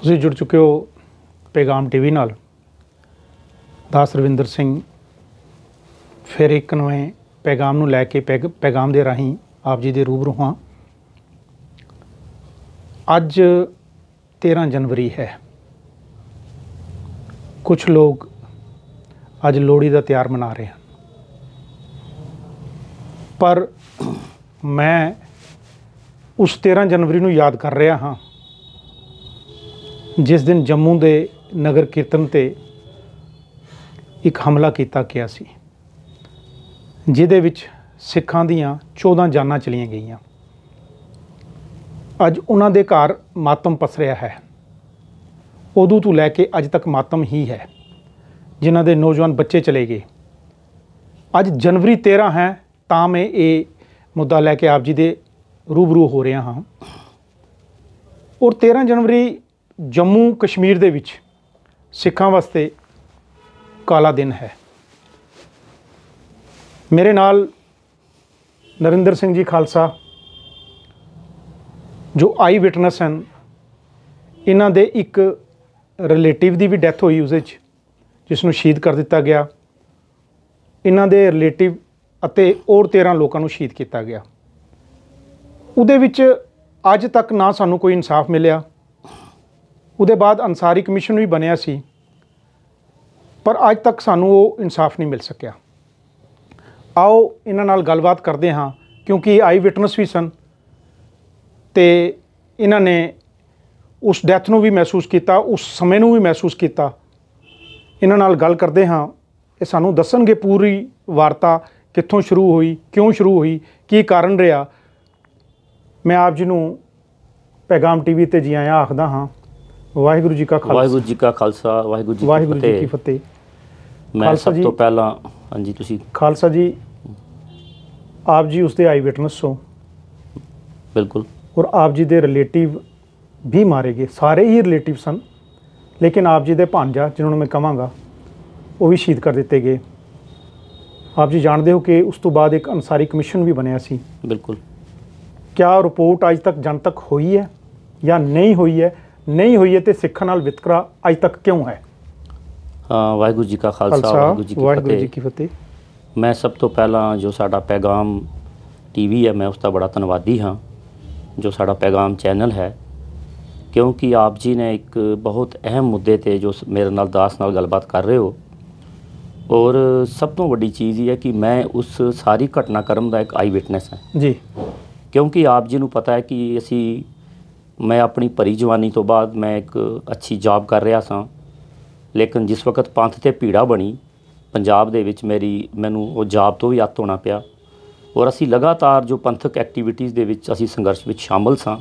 ਤੁਸੀਂ ਜੁੜ ਚੁੱਕੇ ਹੋ ਪੈਗਾਮ ਟੀਵੀ ਨਾਲ। ਦਾਸ ਰਵਿੰਦਰ ਸਿੰਘ ਫਿਰ ਇੱਕ ਨਵੇਂ ਪੈਗਾਮ ਨੂੰ ਲੈ ਕੇ ਪੈਗਾਮ ਦੇ ਰਾਹੀਂ ਆਪ ਜੀ ਦੇ ਰੂਬਰੂ ਹਾਂ। ਅੱਜ 13 ਜਨਵਰੀ ਹੈ। ਕੁਝ ਲੋਕ ਅੱਜ ਲੋਹੜੀ ਦਾ ਤਿਉਹਾਰ ਮਨਾ ਰਹੇ ਹਨ, ਪਰ ਮੈਂ ਉਸ 13 ਜਨਵਰੀ ਨੂੰ ਯਾਦ ਕਰ ਰਿਹਾ ਹਾਂ ਜਿਸ ਦਿਨ ਜੰਮੂ ਦੇ ਨਗਰ ਕੀਰਤਨ 'ਤੇ ਇੱਕ ਹਮਲਾ ਕੀਤਾ ਗਿਆ ਸੀ, ਜਿਹਦੇ ਵਿੱਚ ਸਿੱਖਾਂ ਦੀਆਂ 14 ਜਾਨਾਂ ਚਲੀਆਂ ਗਈਆਂ। ਅੱਜ ਉਹਨਾਂ ਦੇ ਘਰ ਮਾਤਮ ਪਸਰਿਆ ਹੈ। ਉਦੋਂ ਤੋਂ ਲੈ ਕੇ ਅੱਜ ਤੱਕ ਮਾਤਮ ਹੀ ਹੈ। ਜਿਨ੍ਹਾਂ ਦੇ ਨੌਜਵਾਨ ਬੱਚੇ ਚਲੇ ਗਏ। ਅੱਜ ਜਨਵਰੀ 13 ਹੈ ਤਾਂ ਮੈਂ ਇਹ ਮੁੱਦਾ ਲੈ ਕੇ ਆਪ ਜੀ ਦੇ ਰੂਬਰੂ ਹੋ ਰਿਹਾ ਹਾਂ। ਔਰ 13 ਜਨਵਰੀ ਜੰਮੂ ਕਸ਼ਮੀਰ ਦੇ ਵਿੱਚ ਸਿੱਖਾਂ ਵਾਸਤੇ ਕਾਲਾ ਦਿਨ ਹੈ। ਮੇਰੇ ਨਾਲ ਨਰਿੰਦਰ ਸਿੰਘ ਜੀ ਖਾਲਸਾ ਜੋ ਆਈ ਵਿਟਨੈਸ ਹਨ, ਇਹਨਾਂ ਦੇ ਇੱਕ ਰਿਲੇਟਿਵ ਦੀ ਵੀ ਡੈਥ ਹੋਈ ਉਸ ਵਿੱਚ, ਜਿਸ ਨੂੰ ਸ਼ਹੀਦ ਕਰ ਦਿੱਤਾ ਗਿਆ। ਇਹਨਾਂ ਦੇ ਰਿਲੇਟਿਵ ਅਤੇ ਹੋਰ 13 ਲੋਕਾਂ ਨੂੰ ਸ਼ਹੀਦ ਕੀਤਾ ਗਿਆ। ਉਹਦੇ ਵਿੱਚ ਅੱਜ ਤੱਕ ਨਾ ਸਾਨੂੰ ਕੋਈ ਇਨਸਾਫ ਮਿਲਿਆ। ਉਹਦੇ ਬਾਅਦ ਅੰਸਾਰੀ ਕਮਿਸ਼ਨ ਵੀ ਬਣਿਆ ਸੀ, ਪਰ ਅੱਜ ਤੱਕ ਸਾਨੂੰ ਉਹ ਇਨਸਾਫ ਨਹੀਂ ਮਿਲ ਸਕਿਆ। ਆਓ ਇਹਨਾਂ ਨਾਲ ਗੱਲਬਾਤ ਕਰਦੇ ਹਾਂ, ਕਿਉਂਕਿ ਆਈ ਵਿਟਨੈਸ ਵੀ ਸਨ ਅਤੇ ਇਹਨਾਂ ਨੇ ਉਸ ਡੈਥ ਨੂੰ ਵੀ ਮਹਿਸੂਸ ਕੀਤਾ, ਉਸ ਸਮੇਂ ਨੂੰ ਵੀ ਮਹਿਸੂਸ ਕੀਤਾ। ਇਹਨਾਂ ਨਾਲ ਗੱਲ ਕਰਦੇ ਹਾਂ। ਇਹ ਸਾਨੂੰ ਦੱਸਣਗੇ ਪੂਰੀ ਵਾਰਤਾ, ਕਿੱਥੋਂ ਸ਼ੁਰੂ ਹੋਈ, ਕਿਉਂ ਸ਼ੁਰੂ ਹੋਈ, ਕੀ ਕਾਰਨ ਰਿਹਾ। ਮੈਂ ਆਪ ਜੀ ਨੂੰ ਪੈਗਾਮ ਟੀਵੀ 'ਤੇ ਜੀ ਆਇਆਂ ਆਖਦਾ ਹਾਂ। ਵਾਹਿਗੁਰੂ ਜੀ ਕਾ ਖਾਲਸਾ, ਵਾਹਿਗੁਰੂ ਜੀ ਕਾ ਖਾਲਸਾ, ਵਾਹਿਗੁਰੂ ਜੀ ਕੀ ਫਤਿਹ। ਮੈਂ ਸਭ ਤੋਂ ਪਹਿਲਾਂ ਹਾਂਜੀ ਤੁਸੀਂ ਖਾਲਸਾ ਜੀ, ਆਪ ਜੀ ਉਸਦੇ ਆਈ ਵਿਟਨੈਸ ਹੋ। ਬਿਲਕੁਲ। ਔਰ ਆਪ ਜੀ ਦੇ ਰਿਲੇਟਿਵ ਵੀ ਮਾਰੇ ਗਏ। ਸਾਰੇ ਹੀ ਰਿਲੇਟਿਵ ਸਨ, ਲੇਕਿਨ ਆਪ ਜੀ ਦੇ ਭਾਂਜਾ, ਜਿਹਨਾਂ ਨੂੰ ਮੈਂ ਕਹਾਂਗਾ, ਉਹ ਵੀ ਸ਼ਹੀਦ ਕਰ ਦਿੱਤੇ ਗਏ। ਆਪ ਜੀ ਜਾਣਦੇ ਹੋ ਕਿ ਉਸ ਤੋਂ ਬਾਅਦ ਇੱਕ ਅੰਸਾਰੀ ਕਮਿਸ਼ਨ ਵੀ ਬਣਿਆ ਸੀ। ਬਿਲਕੁਲ। ਕਿਆ ਰਿਪੋਰਟ ਅੱਜ ਤੱਕ ਜਨ ਤੱਕ ਹੋਈ ਹੈ ਜਾਂ ਨਹੀਂ ਹੋਈ ਹੈ? ਨਹੀਂ ਹੋਈ ਹੈ ਤੇ ਸਿੱਖਾਂ ਨਾਲ ਵਿਤਕਰਾ ਅੱਜ ਤੱਕ ਕਿਉਂ ਹੈ? ਵਾਹਿਗੁਰੂ ਜੀ ਕਾ ਖਾਲਸਾ, ਵਾਹਿਗੁਰੂ ਜੀ ਕੀ ਫਤਿਹ। ਮੈਂ ਸਭ ਤੋਂ ਪਹਿਲਾਂ ਜੋ ਸਾਡਾ ਪੈਗਾਮ ਟੀਵੀ ਹੈ, ਮੈਂ ਉਸ ਦਾ ਬੜਾ ਧੰਨਵਾਦੀ ਹਾਂ, ਜੋ ਸਾਡਾ ਪੈਗਾਮ ਚੈਨਲ ਹੈ, ਕਿਉਂਕਿ ਆਪ ਜੀ ਨੇ ਇੱਕ ਬਹੁਤ ਅਹਿਮ ਮੁੱਦੇ 'ਤੇ ਜੋ ਮੇਰੇ ਨਾਲ ਦਾਸ ਨਾਲ ਗੱਲਬਾਤ ਕਰ ਰਹੇ ਹੋ। ਔਰ ਸਭ ਤੋਂ ਵੱਡੀ ਚੀਜ਼ ਇਹ ਹੈ ਕਿ ਮੈਂ ਉਸ ਸਾਰੀ ਘਟਨਾਕ੍ਰਮ ਦਾ ਇੱਕ ਆਈ ਵਿਟਨੈਸ ਹਾਂ ਜੀ। ਕਿਉਂਕਿ ਆਪ ਜੀ ਨੂੰ ਪਤਾ ਹੈ ਕਿ ਮੈਂ ਆਪਣੀ ਭਰੀ ਜਵਾਨੀ ਤੋਂ ਬਾਅਦ ਮੈਂ ਇੱਕ ਅੱਛੀ ਜੌਬ ਕਰ ਰਿਹਾ ਸਾਂ, ਲੇਕਿਨ ਜਿਸ ਵਕਤ ਪੰਥ 'ਤੇ ਭੀੜਾ ਬਣੀ ਪੰਜਾਬ ਦੇ ਵਿੱਚ, ਮੈਨੂੰ ਉਹ ਜੌਬ ਤੋਂ ਵੀ ਅੱਤ ਹੋਣਾ ਪਿਆ। ਔਰ ਅਸੀਂ ਲਗਾਤਾਰ ਜੋ ਪੰਥਕ ਐਕਟੀਵਿਟੀਜ਼ ਦੇ ਵਿੱਚ ਅਸੀਂ ਸੰਘਰਸ਼ ਵਿੱਚ ਸ਼ਾਮਲ ਸਾਂ।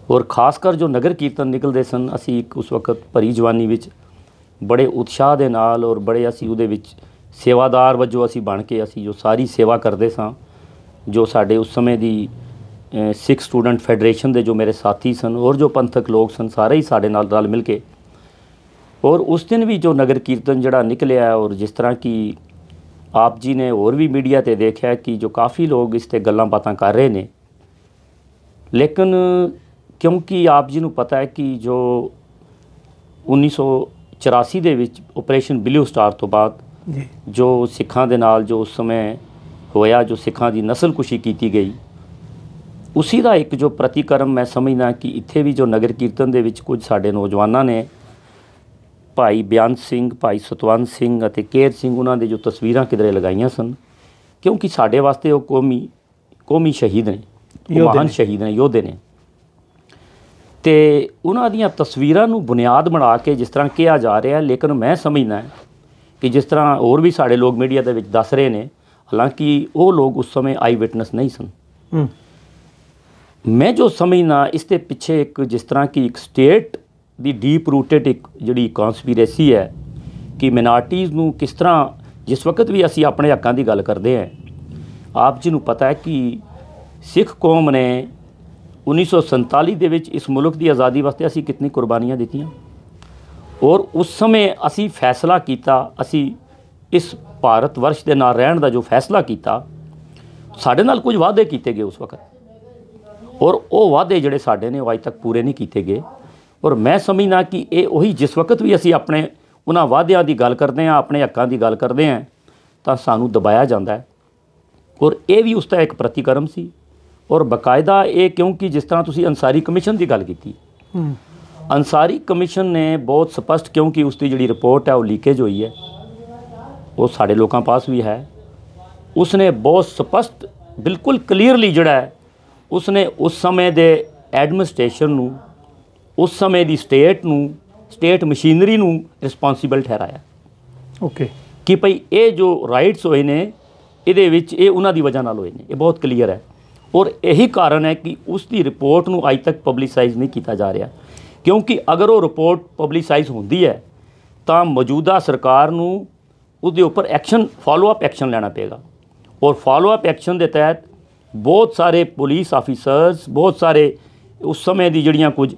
ਔਰ ਖਾਸ ਕਰ ਜੋ ਨਗਰ ਕੀਰਤਨ ਨਿਕਲਦੇ ਸਨ, ਅਸੀਂ ਉਸ ਵਕਤ ਭਰੀ ਜਵਾਨੀ ਵਿੱਚ ਬੜੇ ਉਤਸ਼ਾਹ ਦੇ ਨਾਲ ਔਰ ਬੜੇ ਅਸੀਂ ਉਹਦੇ ਵਿੱਚ ਸੇਵਾਦਾਰ ਵਜੋਂ ਅਸੀਂ ਬਣ ਕੇ ਅਸੀਂ ਜੋ ਸਾਰੀ ਸੇਵਾ ਕਰਦੇ ਸਾਂ। ਜੋ ਸਾਡੇ ਉਸ ਸਮੇਂ ਦੀ ਸਿੱਖ ਸਟੂਡੈਂਟ ਫੈਡਰੇਸ਼ਨ ਦੇ ਜੋ ਮੇਰੇ ਸਾਥੀ ਸਨ ਔਰ ਜੋ ਪੰਥਕ ਲੋਕ ਸਨ, ਸਾਰੇ ਹੀ ਸਾਡੇ ਨਾਲ ਰਲ ਮਿਲ ਕੇ। ਔਰ ਉਸ ਦਿਨ ਵੀ ਜੋ ਨਗਰ ਕੀਰਤਨ ਜਿਹੜਾ ਨਿਕਲਿਆ, ਔਰ ਜਿਸ ਤਰ੍ਹਾਂ ਕਿ ਆਪ ਜੀ ਨੇ ਹੋਰ ਵੀ ਮੀਡੀਆ 'ਤੇ ਦੇਖਿਆ ਕਿ ਜੋ ਕਾਫੀ ਲੋਕ ਇਸ 'ਤੇ ਗੱਲਾਂ ਬਾਤਾਂ ਕਰ ਰਹੇ ਨੇ, ਲੇਕਿਨ ਕਿਉਂਕਿ ਆਪ ਜੀ ਨੂੰ ਪਤਾ ਹੈ ਕਿ ਜੋ 1984 ਦੇ ਵਿੱਚ ਆਪਰੇਸ਼ਨ ਬਲੂ ਸਟਾਰ ਤੋਂ ਬਾਅਦ ਜੋ ਸਿੱਖਾਂ ਦੇ ਨਾਲ ਜੋ ਉਸ ਸਮੇਂ ਹੋਇਆ, ਜੋ ਸਿੱਖਾਂ ਦੀ ਨਸਲਕੁਸ਼ੀ ਕੀਤੀ ਗਈ, ਉਸੀ ਦਾ ਇੱਕ ਜੋ ਪ੍ਰਤੀਕਰਮ ਮੈਂ ਸਮਝਦਾ ਕਿ ਇੱਥੇ ਵੀ ਜੋ ਨਗਰ ਕੀਰਤਨ ਦੇ ਵਿੱਚ ਕੁਝ ਸਾਡੇ ਨੌਜਵਾਨਾਂ ਨੇ, ਭਾਈ ਬਿਆਨ ਸਿੰਘ, ਭਾਈ ਸਤਵੰਤ ਸਿੰਘ ਅਤੇ ਕੇਰ ਸਿੰਘ, ਉਹਨਾਂ ਦੇ ਜੋ ਤਸਵੀਰਾਂ ਕਿਧਰੇ ਲਗਾਈਆਂ ਸਨ, ਕਿਉਂਕਿ ਸਾਡੇ ਵਾਸਤੇ ਉਹ ਕੌਮੀ ਸ਼ਹੀਦ ਨੇ, ਮਹਾਨ ਸ਼ਹੀਦ ਨੇ, ਯੋਧੇ ਨੇ। ਅਤੇ ਉਹਨਾਂ ਦੀਆਂ ਤਸਵੀਰਾਂ ਨੂੰ ਬੁਨਿਆਦ ਬਣਾ ਕੇ ਜਿਸ ਤਰ੍ਹਾਂ ਕਿਹਾ ਜਾ ਰਿਹਾ, ਲੇਕਿਨ ਮੈਂ ਸਮਝਦਾ ਕਿ ਜਿਸ ਤਰ੍ਹਾਂ ਹੋਰ ਵੀ ਸਾਡੇ ਲੋਕ ਮੀਡੀਆ ਦੇ ਵਿੱਚ ਦੱਸ ਰਹੇ ਨੇ, ਹਾਲਾਂਕਿ ਉਹ ਲੋਕ ਉਸ ਸਮੇਂ ਆਈ ਵਿਟਨੈਸ ਨਹੀਂ ਸਨ। ਮੈਂ ਜੋ ਸਮਝਦਾ ਇਸ ਦੇ ਪਿੱਛੇ ਇੱਕ ਜਿਸ ਤਰ੍ਹਾਂ ਕਿ ਇੱਕ ਸਟੇਟ ਦੀ ਡੀਪ ਰੂਟਡ ਇੱਕ ਜਿਹੜੀ ਕੌਂਸਪੀਰੇਸੀ ਹੈ ਕਿ ਮਿਨਾਰਟੀਜ਼ ਨੂੰ ਕਿਸ ਤਰ੍ਹਾਂ, ਜਿਸ ਵਕਤ ਵੀ ਅਸੀਂ ਆਪਣੇ ਹੱਕਾਂ ਦੀ ਗੱਲ ਕਰਦੇ ਹਾਂ, ਆਪ ਜੀ ਨੂੰ ਪਤਾ ਹੈ ਕਿ ਸਿੱਖ ਕੌਮ ਨੇ 1947 ਦੇ ਵਿੱਚ ਇਸ ਮੁਲਕ ਦੀ ਆਜ਼ਾਦੀ ਵਾਸਤੇ ਅਸੀਂ ਕਿਤਨੀ ਕੁਰਬਾਨੀਆਂ ਦਿੱਤੀਆਂ। ਔਰ ਉਸ ਸਮੇਂ ਅਸੀਂ ਫੈਸਲਾ ਕੀਤਾ, ਅਸੀਂ ਇਸ ਭਾਰਤ ਵਰਸ਼ ਦੇ ਨਾਲ ਰਹਿਣ ਦਾ ਜੋ ਫੈਸਲਾ ਕੀਤਾ, ਸਾਡੇ ਨਾਲ ਕੁਝ ਵਾਅਦੇ ਕੀਤੇ ਗਏ ਉਸ ਵਕਤ, ਔਰ ਉਹ ਵਾਅਦੇ ਜਿਹੜੇ ਸਾਡੇ ਨੇ ਉਹ ਅੱਜ ਤੱਕ ਪੂਰੇ ਨਹੀਂ ਕੀਤੇ ਗਏ। ਔਰ ਮੈਂ ਸਮਝਦਾ ਕਿ ਇਹ ਉਹੀ ਜਿਸ ਵਕਤ ਵੀ ਅਸੀਂ ਆਪਣੇ ਉਹਨਾਂ ਵਾਅਦਿਆਂ ਦੀ ਗੱਲ ਕਰਦੇ ਹਾਂ, ਆਪਣੇ ਹੱਕਾਂ ਦੀ ਗੱਲ ਕਰਦੇ ਹਾਂ, ਤਾਂ ਸਾਨੂੰ ਦਬਾਇਆ ਜਾਂਦਾ ਹੈ। ਔਰ ਇਹ ਵੀ ਉਸ ਦਾ ਇੱਕ ਪ੍ਰਤੀਕਰਮ ਸੀ। ਔਰ ਬਾਕਾਇਦਾ ਇਹ, ਕਿਉਂਕਿ ਜਿਸ ਤਰ੍ਹਾਂ ਤੁਸੀਂ ਅੰਸਾਰੀ ਕਮਿਸ਼ਨ ਦੀ ਗੱਲ ਕੀਤੀ, ਅੰਸਾਰੀ ਕਮਿਸ਼ਨ ਨੇ ਬਹੁਤ ਸਪਸ਼ਟ, ਕਿਉਂਕਿ ਉਸ ਦੀ ਜਿਹੜੀ ਰਿਪੋਰਟ ਹੈ ਉਹ ਲੀਕੇਜ ਹੋਈ ਹੈ, ਉਹ ਸਾਡੇ ਲੋਕਾਂ ਪਾਸ ਵੀ ਹੈ, ਉਸਨੇ ਬਹੁਤ ਸਪਸ਼ਟ ਬਿਲਕੁਲ ਕਲੀਅਰਲੀ ਜਿਹੜਾ ਹੈ ਉਸਨੇ ਉਸ ਸਮੇਂ ਦੇ ਐਡਮਿਨਿਸਟ੍ਰੇਸ਼ਨ ਨੂੰ, ਉਸ ਸਮੇਂ ਦੀ ਸਟੇਟ ਮਸ਼ੀਨਰੀ ਨੂੰ ਰਿਸਪੌਂਸੀਬਲ ਠਹਿਰਾਇਆ। ਓਕੇ, ਕਿ ਭਈ ਇਹ ਜੋ ਰਾਈਟਸ ਹੋਏ ਨੇ ਇਹਦੇ ਵਿੱਚ ਇਹ ਉਹਨਾਂ ਦੀ ਵਜ੍ਹਾ ਨਾਲ ਹੋਏ ਨੇ, ਇਹ ਬਹੁਤ ਕਲੀਅਰ ਹੈ। ਔਰ ਇਹੀ ਕਾਰਨ ਹੈ ਕਿ ਉਸ ਦੀ ਰਿਪੋਰਟ ਨੂੰ ਅੱਜ ਤੱਕ ਪਬਲਿਸਾਈਜ਼ ਨਹੀਂ ਕੀਤਾ ਜਾ ਰਿਹਾ, ਕਿਉਂਕਿ ਅਗਰ ਉਹ ਰਿਪੋਰਟ ਪਬਲਿਸਾਈਜ਼ ਹੁੰਦੀ ਹੈ ਤਾਂ ਮੌਜੂਦਾ ਸਰਕਾਰ ਨੂੰ ਉਹਦੇ ਉੱਪਰ ਐਕਸ਼ਨ, ਫਾਲੋਅਪ ਐਕਸ਼ਨ ਲੈਣਾ ਪਏਗਾ। ਔਰ ਫਾਲੋਅਪ ਐਕਸ਼ਨ ਦੇ ਤਹਿਤ ਬਹੁਤ ਸਾਰੇ ਪੁਲਿਸ ਆਫੀਸਰਸ, ਬਹੁਤ ਸਾਰੇ ਉਸ ਸਮੇਂ ਦੀ ਜਿਹੜੀਆਂ ਕੁਝ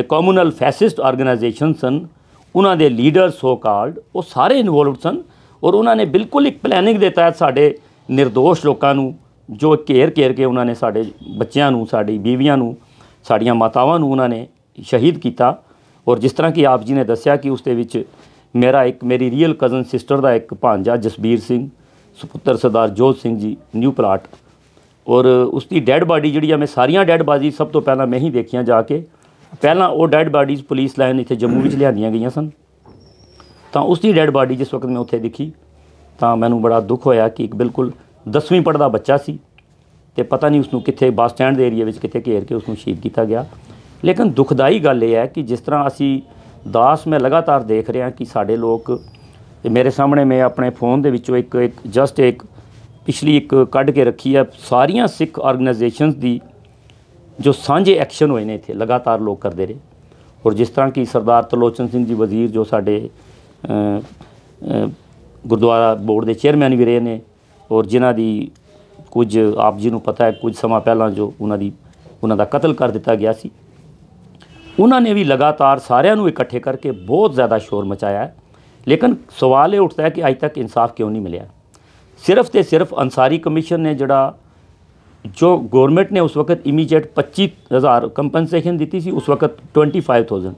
ਕਮਿਊਨਲ ਫੈਸਿਸਟ ਆਰਗੇਨਾਈਜੇਸ਼ਨ ਸਨ, ਉਹਨਾਂ ਦੇ ਲੀਡਰ ਸੋ ਕਾਲਡ, ਉਹ ਸਾਰੇ ਇਨਵੋਲਵਡ ਸਨ। ਔਰ ਉਹਨਾਂ ਨੇ ਬਿਲਕੁਲ ਇੱਕ ਪਲੈਨਿੰਗ ਦੇ ਤਹਿਤ ਸਾਡੇ ਨਿਰਦੋਸ਼ ਲੋਕਾਂ ਨੂੰ ਜੋ ਘੇਰ ਕੇ ਉਹਨਾਂ ਨੇ ਸਾਡੇ ਬੱਚਿਆਂ ਨੂੰ, ਸਾਡੀ ਬੀਵੀਆਂ ਨੂੰ, ਸਾਡੀਆਂ ਮਾਤਾਵਾਂ ਨੂੰ ਉਹਨਾਂ ਨੇ ਸ਼ਹੀਦ ਕੀਤਾ। ਔਰ ਜਿਸ ਤਰ੍ਹਾਂ ਕਿ ਆਪ ਜੀ ਨੇ ਦੱਸਿਆ ਕਿ ਉਸ ਦੇ ਵਿੱਚ ਮੇਰੀ ਰੀਅਲ ਕਜ਼ਨ ਸਿਸਟਰ ਦਾ ਇੱਕ ਭਾਂਜਾ ਜਸਬੀਰ ਸਿੰਘ, ਸੁਪੁੱਤਰ ਸਰਦਾਰ ਜੋਤ ਸਿੰਘ ਜੀ, ਨਿਊ ਪਲਾਟ, ਔਰ ਉਸ ਦੀ ਡੈਡ ਬਾਡੀ ਜਿਹੜੀ ਆ, ਮੈਂ ਸਾਰੀਆਂ ਡੈਡ ਬਾਡੀ ਸਭ ਤੋਂ ਪਹਿਲਾਂ ਮੈਂ ਹੀ ਦੇਖੀਆਂ ਜਾ ਕੇ। ਪਹਿਲਾਂ ਉਹ ਡੈਡ ਬਾਡੀਜ਼ ਪੁਲਿਸ ਲਾਈਨ ਇੱਥੇ ਜੰਮੂ ਵਿੱਚ ਲਿਆਂਦੀਆਂ ਗਈਆਂ ਸਨ, ਤਾਂ ਉਸ ਦੀ ਡੈਡ ਬਾਡੀ ਜਿਸ ਵਕਤ ਮੈਂ ਉੱਥੇ ਦਿਖੀ ਤਾਂ ਮੈਨੂੰ ਬੜਾ ਦੁੱਖ ਹੋਇਆ ਕਿ ਇੱਕ ਬਿਲਕੁਲ 10ਵੀਂ ਪੜ੍ਹਦਾ ਬੱਚਾ ਸੀ ਅਤੇ ਪਤਾ ਨਹੀਂ ਉਸਨੂੰ ਕਿੱਥੇ ਬੱਸ ਸਟੈਂਡ ਦੇ ਏਰੀਆ ਵਿੱਚ ਕਿੱਥੇ ਘੇਰ ਕੇ ਉਸਨੂੰ ਸ਼ਹੀਦ ਕੀਤਾ ਗਿਆ। ਲੇਕਿਨ ਦੁਖਦਾਈ ਗੱਲ ਇਹ ਹੈ ਕਿ ਜਿਸ ਤਰ੍ਹਾਂ ਅਸੀਂ ਮੈਂ ਲਗਾਤਾਰ ਦੇਖ ਰਿਹਾ ਕਿ ਸਾਡੇ ਲੋਕ, ਮੇਰੇ ਸਾਹਮਣੇ ਮੈਂ ਆਪਣੇ ਫੋਨ ਦੇ ਵਿੱਚੋਂ ਇੱਕ ਪਿਛਲੀ ਕੱਢ ਕੇ ਰੱਖੀ ਹੈ, ਸਾਰੀਆਂ ਸਿੱਖ ਆਰਗੇਨਾਈਜੇਸ਼ਨਸ ਦੀ ਜੋ ਸਾਂਝੇ ਐਕਸ਼ਨ ਹੋਏ ਨੇ ਇੱਥੇ ਲਗਾਤਾਰ ਲੋਕ ਕਰਦੇ ਰਹੇ। ਔਰ ਜਿਸ ਤਰ੍ਹਾਂ ਕਿ ਸਰਦਾਰ ਤਰਲੋਚਨ ਸਿੰਘ ਜੀ ਵਜ਼ੀਰ ਜੋ ਸਾਡੇ ਗੁਰਦੁਆਰਾ ਬੋਰਡ ਦੇ ਚੇਅਰਮੈਨ ਵੀ ਰਹੇ ਨੇ, ਔਰ ਜਿਨ੍ਹਾਂ ਦੀ ਕੁਝ ਆਪ ਜੀ ਨੂੰ ਪਤਾ ਹੈ ਕੁਝ ਸਮਾਂ ਪਹਿਲਾਂ ਜੋ ਉਹਨਾਂ ਦਾ ਕਤਲ ਕਰ ਦਿੱਤਾ ਗਿਆ ਸੀ, ਉਹਨਾਂ ਨੇ ਵੀ ਲਗਾਤਾਰ ਸਾਰਿਆਂ ਨੂੰ ਇਕੱਠੇ ਕਰਕੇ ਬਹੁਤ ਜ਼ਿਆਦਾ ਸ਼ੋਰ ਮਚਾਇਆ ਹੈ। ਲੇਕਿਨ ਸਵਾਲ ਇਹ ਉੱਠਦਾ ਹੈ ਕਿ ਅੱਜ ਤੱਕ ਇਨਸਾਫ ਕਿਉਂ ਨਹੀਂ ਮਿਲਿਆ। ਸਿਰਫ ਤੇ ਸਿਰਫ ਅੰਸਾਰੀ ਕਮਿਸ਼ਨ ਨੇ ਜੋ ਗਵਰਨਮੈਂਟ ਨੇ ਉਸ ਵਕਤ ਇਮੀਡੀਏਟ 25,000 ਕੰਪਨਸੇਸ਼ਨ ਦਿੱਤੀ ਸੀ, ਉਸ ਵਕਤ 25,000,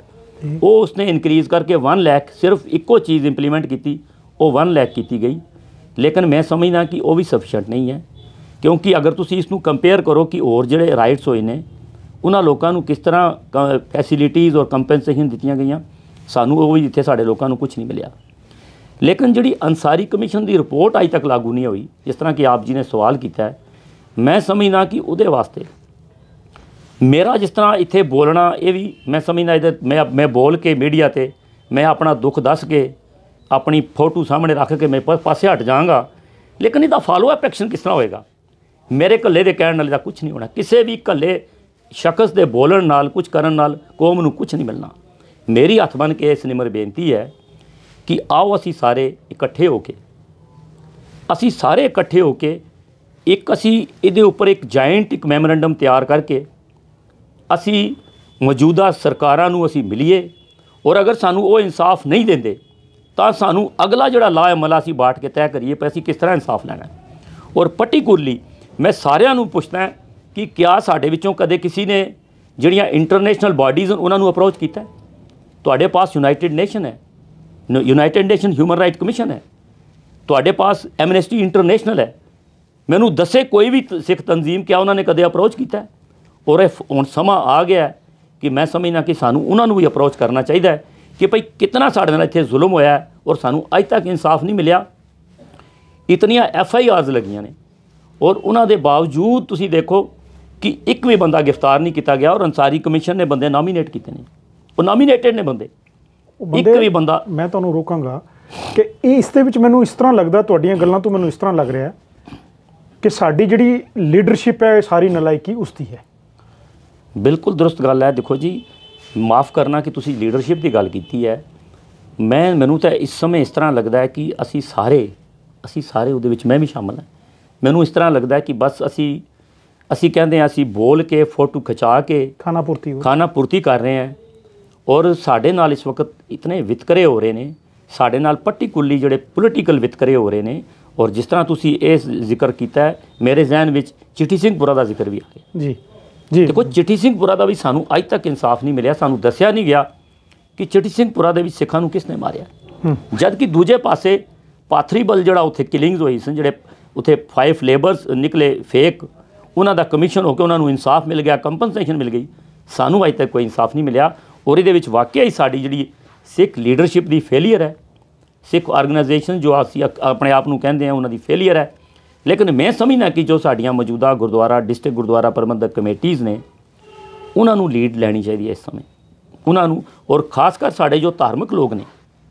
ਉਹ ਉਸਨੇ ਇਨਕਰੀਜ਼ ਕਰਕੇ 1 ਲੱਖ, ਸਿਰਫ ਇੱਕੋ ਚੀਜ਼ ਇੰਪਲੀਮੈਂਟ ਕੀਤੀ, ਉਹ 1 ਲੱਖ ਕੀਤੀ ਗਈ। ਲੇਕਿਨ ਮੈਂ ਸਮਝਦਾ ਕਿ ਉਹ ਵੀ ਸਫੀਸ਼ੀਐਂਟ ਨਹੀਂ ਹੈ, ਕਿਉਂਕਿ ਅਗਰ ਤੁਸੀਂ ਇਸ ਨੂੰ ਕੰਪੇਅਰ ਕਰੋ ਕਿ ਹੋਰ ਜਿਹੜੇ ਰਾਈਟਸ ਹੋਏ ਨੇ ਉਹਨਾਂ ਲੋਕਾਂ ਨੂੰ ਕਿਸ ਤਰ੍ਹਾਂ ਫੈਸਿਲਿਟੀਜ਼ ਔਰ ਕੰਪਨਸੇਸ਼ਨ ਦਿੱਤੀਆਂ ਗਈਆਂ, ਸਾਨੂੰ ਉਹ ਵੀ ਇੱਥੇ ਸਾਡੇ ਲੋਕਾਂ ਨੂੰ ਕੁਝ ਨਹੀਂ ਮਿਲਿਆ। ਲੇਕਿਨ ਜਿਹੜੀ ਅੰਸਾਰੀ ਕਮਿਸ਼ਨ ਦੀ ਰਿਪੋਰਟ ਅਜੇ ਤੱਕ ਲਾਗੂ ਨਹੀਂ ਹੋਈ, ਜਿਸ ਤਰ੍ਹਾਂ ਕਿ ਆਪ ਜੀ ਨੇ ਸਵਾਲ ਕੀਤਾ ਹੈ, ਮੈਂ ਸਮਝਦਾ ਕਿ ਉਹਦੇ ਵਾਸਤੇ ਮੇਰਾ ਜਿਸ ਤਰ੍ਹਾਂ ਇੱਥੇ ਬੋਲਣਾ, ਇਹ ਵੀ ਮੈਂ ਸਮਝਦਾ ਇਹਦੇ ਮੈਂ ਬੋਲ ਕੇ ਮੀਡੀਆ 'ਤੇ ਮੈਂ ਆਪਣਾ ਦੁੱਖ ਦੱਸ ਕੇ ਆਪਣੀ ਫੋਟੋ ਸਾਹਮਣੇ ਰੱਖ ਕੇ ਮੈਂ ਪਾਸੇ ਹਟ ਜਾਵਾਂਗਾ, ਲੇਕਿਨ ਇਹਦਾ ਫਾਲੋਅਪ ਐਕਸ਼ਨ ਕਿਸ ਤਰ੍ਹਾਂ ਹੋਏਗਾ? ਮੇਰੇ ਇਕੱਲੇ ਦੇ ਕਹਿਣ ਨਾਲ ਇਹਦਾ ਕੁਝ ਨਹੀਂ ਹੋਣਾ। ਕਿਸੇ ਵੀ ਇਕੱਲੇ ਸ਼ਖਸ ਦੇ ਬੋਲਣ ਨਾਲ, ਕੁਝ ਕਰਨ ਨਾਲ ਕੌਮ ਨੂੰ ਕੁਝ ਨਹੀਂ ਮਿਲਣਾ। ਮੇਰੀ ਹੱਥ ਬਣ ਕੇ ਇਸ ਨਿਮਰ ਬੇਨਤੀ ਹੈ ਕਿ ਆਓ ਅਸੀਂ ਸਾਰੇ ਇਕੱਠੇ ਹੋ ਕੇ ਅਸੀਂ ਇਹਦੇ ਉੱਪਰ ਇੱਕ ਜਾਇੰਟ ਮੈਮੋਰੈਂਡਮ ਤਿਆਰ ਕਰਕੇ ਅਸੀਂ ਮੌਜੂਦਾ ਸਰਕਾਰਾਂ ਨੂੰ ਅਸੀਂ ਮਿਲੀਏ, ਔਰ ਅਗਰ ਸਾਨੂੰ ਉਹ ਇਨਸਾਫ ਨਹੀਂ ਦਿੰਦੇ ਤਾਂ ਸਾਨੂੰ ਅਗਲਾ ਜਿਹੜਾ ਲਾਹ ਅਮਲਾ ਅਸੀਂ ਬਾਟ ਕੇ ਤੈਅ ਕਰੀਏ ਕਿ ਅਸੀਂ ਕਿਸ ਤਰ੍ਹਾਂ ਇਨਸਾਫ ਲੈਣਾ। ਔਰ ਪਰਟੀਕੁਲਰਲੀ ਮੈਂ ਸਾਰਿਆਂ ਨੂੰ ਪੁੱਛਦਾ ਕਿ ਕਿਆ ਸਾਡੇ ਵਿੱਚੋਂ ਕਦੇ ਕਿਸੇ ਨੇ ਜਿਹੜੀਆਂ ਇੰਟਰਨੈਸ਼ਨਲ ਬਾਡੀਜ਼ ਉਹਨਾਂ ਨੂੰ ਅਪਰੋਚ ਕੀਤਾ? ਤੁਹਾਡੇ ਪਾਸ ਯੂਨਾਈਟਿਡ ਨੇਸ਼ਨ ਹੈ, United nation human right commission ਹੈ, ਤੁਹਾਡੇ ਪਾਸ ਐਮਨੈਸਟੀ ਇੰਟਰਨੈਸ਼ਨਲ ਹੈ। ਮੈਨੂੰ ਦੱਸੇ ਕੋਈ ਵੀ ਸਿੱਖ ਤਨਜ਼ੀਮ ਕਿਆ ਉਹਨਾਂ ਨੇ ਕਦੇ ਅਪਰੋਚ ਕੀਤਾ? ਔਰ ਇਹ ਹੁਣ ਸਮਾਂ ਆ ਗਿਆ ਕਿ ਮੈਂ ਸਮਝਦਾ ਕਿ ਸਾਨੂੰ ਉਹਨਾਂ ਨੂੰ ਵੀ ਅਪਰੋਚ ਕਰਨਾ ਚਾਹੀਦਾ ਹੈ ਕਿ ਭਾਈ ਕਿਤਨਾ ਸਾਡੇ ਨਾਲ ਇੱਥੇ ਜ਼ੁਲਮ ਹੋਇਆ ਔਰ ਸਾਨੂੰ ਅੱਜ ਤੱਕ ਇਨਸਾਫ ਨਹੀਂ ਮਿਲਿਆ। ਇਤਨੀਆਂ FIRs ਲੱਗੀਆਂ ਨੇ ਔਰ ਉਹਨਾਂ ਦੇ ਬਾਵਜੂਦ ਤੁਸੀਂ ਦੇਖੋ ਕਿ ਇੱਕ ਵੀ ਬੰਦਾ ਗ੍ਰਿਫਤਾਰ ਨਹੀਂ ਕੀਤਾ ਗਿਆ, ਔਰ ਅੰਸਾਰੀ ਕਮਿਸ਼ਨ ਨੇ ਬੰਦੇ ਨਾਮੀਨੇਟ ਕੀਤੇ ਨੇ, ਉਹ ਨਾਮੀਨੇਟਡ ਨੇ ਬੰਦੇ, ਇੱਕ ਵੀ ਬੰਦਾ। ਮੈਂ ਤੁਹਾਨੂੰ ਰੋਕਾਂਗਾ ਕਿ ਇਸ ਦੇ ਵਿੱਚ ਮੈਨੂੰ ਇਸ ਤਰ੍ਹਾਂ ਲੱਗਦਾ, ਤੁਹਾਡੀਆਂ ਗੱਲਾਂ ਤੋਂ ਮੈਨੂੰ ਇਸ ਤਰ੍ਹਾਂ ਲੱਗ ਰਿਹਾ ਕਿ ਸਾਡੀ ਜਿਹੜੀ ਲੀਡਰਸ਼ਿਪ ਹੈ ਸਾਰੀ ਨਲਾਇਕੀ ਉਸ ਦੀ ਹੈ। ਬਿਲਕੁਲ ਦਰੁਸਤ ਗੱਲ ਹੈ। ਦੇਖੋ ਜੀ, ਮਾफ़ ਕਰਨਾ ਕਿ ਤੁਸੀਂ ਲੀਡਰਸ਼ਿਪ ਦੀ ਗੱਲ ਕੀਤੀ ਹੈ, ਮੈਨੂੰ ਤਾਂ ਇਸ ਸਮੇਂ ਇਸ ਤਰ੍ਹਾਂ ਲੱਗਦਾ ਹੈ ਕਿ ਅਸੀਂ ਸਾਰੇ ਉਹਦੇ ਵਿੱਚ ਮੈਂ ਵੀ ਸ਼ਾਮਲ ਹਾਂ। ਮੈਨੂੰ ਇਸ ਤਰ੍ਹਾਂ ਲੱਗਦਾ ਹੈ ਕਿ ਬਸ ਅਸੀਂ ਕਹਿੰਦੇ ਹਾਂ ਅਸੀਂ ਬੋਲ ਕੇ ਫੋਟੋ ਖਿਚਾ ਕੇ ਖਾਣਾ ਪੂਰਤੀ ਕਰ ਰਹੇ ਹਾਂ, ਔਰ ਸਾਡੇ ਨਾਲ ਇਸ ਵਕਤ ਇਤਨੇ ਵਿਤਕਰੇ ਹੋ ਰਹੇ ਨੇ, ਸਾਡੇ ਨਾਲ ਪਰਟੀਕੁਲਰਲੀ ਜਿਹੜੇ ਪੋਲੀਟੀਕਲ ਵਿਤਕਰੇ ਹੋ ਰਹੇ ਨੇ। ਔਰ ਜਿਸ ਤਰ੍ਹਾਂ ਤੁਸੀਂ ਇਹ ਜ਼ਿਕਰ ਕੀਤਾ ਹੈ, ਮੇਰੇ ਜ਼ਹਿਨ ਵਿੱਚ ਚਿੱਠੀ ਸਿੰਘਪੁਰਾ ਦਾ ਜ਼ਿਕਰ ਵੀ ਆ ਗਿਆ ਜੀ ਦੇਖੋ ਚਿੱਟੀ ਸਿੰਘਪੁਰਾ ਦਾ ਵੀ ਸਾਨੂੰ ਅੱਜ ਤੱਕ ਇਨਸਾਫ ਨਹੀਂ ਮਿਲਿਆ। ਸਾਨੂੰ ਦੱਸਿਆ ਨਹੀਂ ਗਿਆ ਕਿ ਚਿੱਟੀ ਸਿੰਘਪੁਰਾ ਦੇ ਵਿੱਚ ਸਿੱਖਾਂ ਨੂੰ ਕਿਸ ਨੇ ਮਾਰਿਆ। ਜਦ ਕਿ ਦੂਜੇ ਪਾਸੇ ਪਾਥਰੀਬਲ ਜਿਹੜਾ ਉੱਥੇ ਕਿਲਿੰਗਸ ਹੋਈ ਸਨ, ਜਿਹੜੇ ਉੱਥੇ 5 ਲੇਬਰਸ ਨਿਕਲੇ ਫੇਕ, ਉਹਨਾਂ ਦਾ ਕਮਿਸ਼ਨ ਹੋ ਕੇ ਉਹਨਾਂ ਨੂੰ ਇਨਸਾਫ ਮਿਲ ਗਿਆ, ਕੰਪਨਸੇਸ਼ਨ ਮਿਲ ਗਈ। ਸਾਨੂੰ ਅੱਜ ਤੱਕ ਕੋਈ ਇਨਸਾਫ ਨਹੀਂ ਮਿਲਿਆ। ਔਰ ਇਹਦੇ ਵਿੱਚ ਵਾਕਿਆ ਹੀ ਸਾਡੀ ਜਿਹੜੀ ਸਿੱਖ ਲੀਡਰਸ਼ਿਪ ਦੀ ਫੇਲੀਅਰ ਹੈ, ਸਿੱਖ ਆਰਗੇਨਾਈਜੇਸ਼ਨ ਜੋ ਅਸੀਂ ਆਪਣੇ ਆਪ ਨੂੰ ਕਹਿੰਦੇ ਹਾਂ ਉਹਨਾਂ ਦੀ ਫੇਲੀਅਰ ਹੈ। ਲੇਕਿਨ ਮੈਂ ਸਮਝਦਾ ਕਿ ਜੋ ਸਾਡੀਆਂ ਮੌਜੂਦਾ ਗੁਰਦੁਆਰਾ ਡਿਸਟ੍ਰਿਕਟ ਗੁਰਦੁਆਰਾ ਪ੍ਰਬੰਧਕ ਕਮੇਟੀਜ਼ ਨੇ, ਉਹਨਾਂ ਨੂੰ ਲੀਡ ਲੈਣੀ ਚਾਹੀਦੀ ਹੈ ਇਸ ਸਮੇਂ ਉਹਨਾਂ ਨੂੰ। ਔਰ ਖਾਸ ਕਰ ਸਾਡੇ ਜੋ ਧਾਰਮਿਕ ਲੋਕ ਨੇ,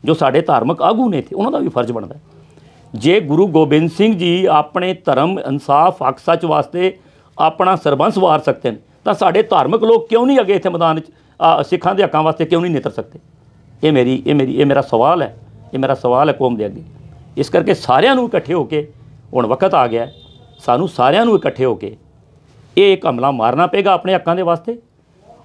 ਜੋ ਸਾਡੇ ਧਾਰਮਿਕ ਆਗੂ ਨੇ ਇੱਥੇ, ਉਹਨਾਂ ਦਾ ਵੀ ਫਰਜ਼ ਬਣਦਾ ਹੈ। ਜੇ ਗੁਰੂ ਗੋਬਿੰਦ ਸਿੰਘ ਜੀ ਆਪਣੇ ਧਰਮ, ਇਨਸਾਫ, ਹੱਕ ਸੱਚ ਵਾਸਤੇ ਆਪਣਾ ਸਰਬੰਸ ਵਾਰ ਸਕਦੇ ਨੇ, ਤਾਂ ਸਾਡੇ ਧਾਰਮਿਕ ਲੋਕ ਕਿਉਂ ਨਹੀਂ ਅੱਗੇ ਇੱਥੇ ਮੈਦਾਨ 'ਚ ਸਿੱਖਾਂ ਦੇ ਹੱਕਾਂ ਵਾਸਤੇ ਕਿਉਂ ਨਹੀਂ ਨਿੱਤਰ ਸਕਦੇ? ਇਹ ਮੇਰਾ ਸਵਾਲ ਹੈ, ਇਹ ਮੇਰਾ ਸਵਾਲ ਹੈ ਕੌਮ ਦੇ ਅੱਗੇ। ਇਸ ਕਰਕੇ ਸਾਰਿਆਂ ਨੂੰ ਇਕੱਠੇ ਹੋ ਕੇ, ਹੁਣ ਵਕਤ ਆ ਗਿਆ ਸਾਨੂੰ ਸਾਰਿਆਂ ਨੂੰ ਇਕੱਠੇ ਹੋ ਕੇ ਇਹ ਇੱਕ ਹਮਲਾ ਮਾਰਨਾ ਪਏਗਾ ਆਪਣੇ ਹੱਕਾਂ ਦੇ ਵਾਸਤੇ।